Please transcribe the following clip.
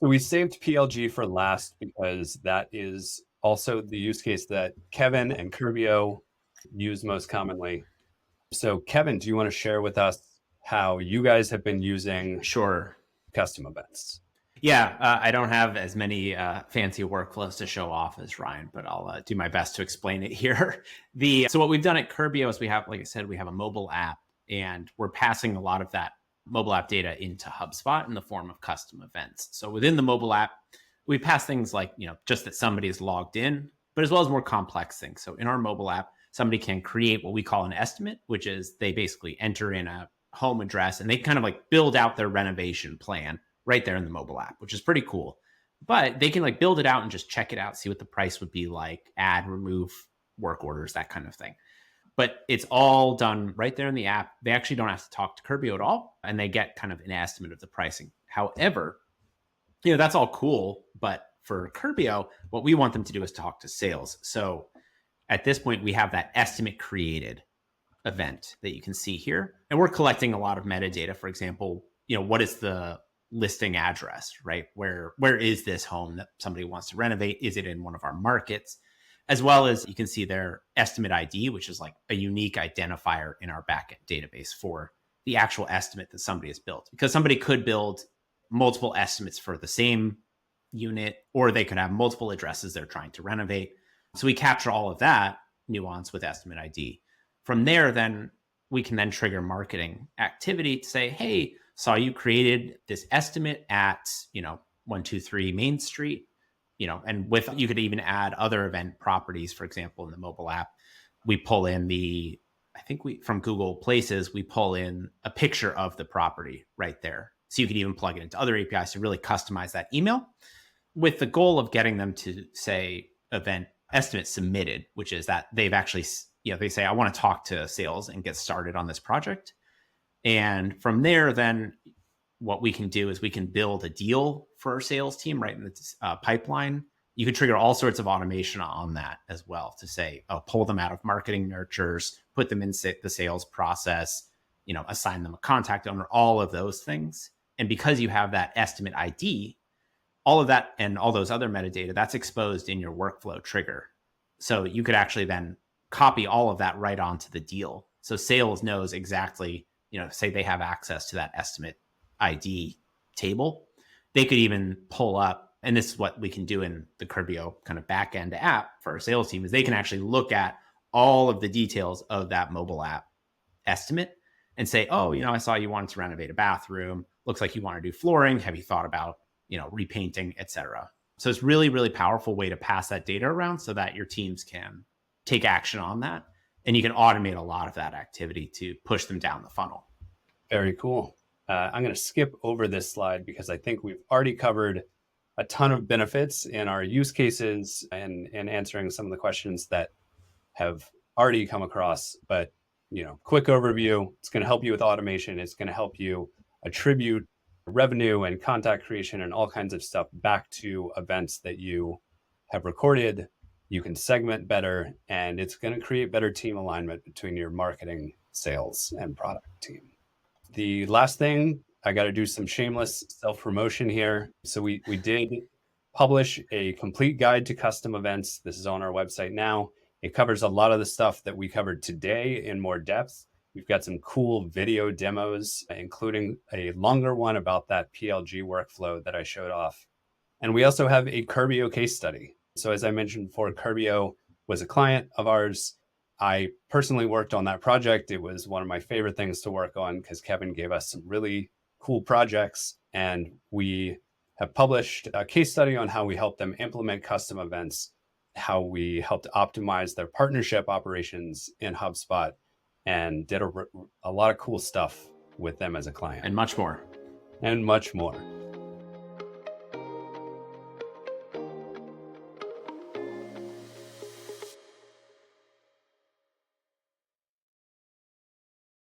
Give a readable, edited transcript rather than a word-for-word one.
So we saved PLG for last because that is also the use case that Kevin and Curbio use most commonly. So Kevin, do you want to share with us how you guys have been using Sure. custom events? Yeah, I don't have as many fancy workflows to show off as Ryan, but I'll do my best to explain it here. So what we've done at Curbio is we have, like I said, we have a mobile app, and we're passing a lot of that mobile app data into HubSpot in the form of custom events. So within the mobile app, we pass things like just that somebody is logged in, but as well as more complex things. So in our mobile app, somebody can create what we call an estimate, which is they basically enter in a home address and they kind of like build out their renovation plan right there in the mobile app, which is pretty cool. But they can like build it out and just check it out, see what the price would be like, add, remove work orders, that kind of thing. But it's all done right there in the app. They actually don't have to talk to Curbio at all, and they get kind of an estimate of the pricing. However, that's all cool. But for Curbio, what we want them to do is talk to sales. So at this point, we have that estimate created event that you can see here. And we're collecting a lot of metadata. For example, what is the listing address, right? Where is this home that somebody wants to renovate? Is it in one of our markets? As well as you can see their estimate ID, which is like a unique identifier in our backend database for the actual estimate that somebody has built. Because somebody could build multiple estimates for the same unit, or they could have multiple addresses they're trying to renovate. So we capture all of that nuance with estimate ID. From there, then we can then trigger marketing activity to say, hey, saw you created this estimate at 123 Main Street, and with you could even add other event properties. For example, in the mobile app, we pull in from Google Places, we pull in a picture of the property right there. So you could even plug it into other APIs to really customize that email with the goal of getting them to say event estimate submitted, which is that they've actually, they say, I want to talk to sales and get started on this project. And from there, then what we can do is we can build a deal for our sales team right in the pipeline. You can trigger all sorts of automation on that as well to say, pull them out of marketing nurtures, put them in the sales process, assign them a contact owner, all of those things. And because you have that estimate ID, all of that and all those other metadata, that's exposed in your workflow trigger. So you could actually then copy all of that right onto the deal. So sales knows exactly, say they have access to that estimate ID table. They could even pull up, and this is what we can do in the Curbio kind of backend app for our sales team, is they can actually look at all of the details of that mobile app estimate and say, oh, I saw you wanted to renovate a bathroom. Looks like you want to do flooring. Have you thought about, repainting, etc. So it's really, really powerful way to pass that data around so that your teams can take action on that. And you can automate a lot of that activity to push them down the funnel. Very cool. I'm going to skip over this slide because I think we've already covered a ton of benefits in our use cases and answering some of the questions that have already come across. But, quick overview, it's going to help you with automation. It's going to help you attribute revenue and contact creation and all kinds of stuff back to events that you have recorded. You can segment better, and it's going to create better team alignment between your marketing, sales, and product team. The last thing, I got to do some shameless self-promotion here. So we did publish a complete guide to custom events. This is on our website now. It covers a lot of the stuff that we covered today in more depth. We've got some cool video demos, including a longer one about that PLG workflow that I showed off. And we also have a Curbio case study. So as I mentioned before, Curbio was a client of ours. I personally worked on that project. It was one of my favorite things to work on because Kevin gave us some really cool projects. And we have published a case study on how we helped them implement custom events, how we helped optimize their partnership operations in HubSpot, and did a lot of cool stuff with them as a client. And much more. And much more.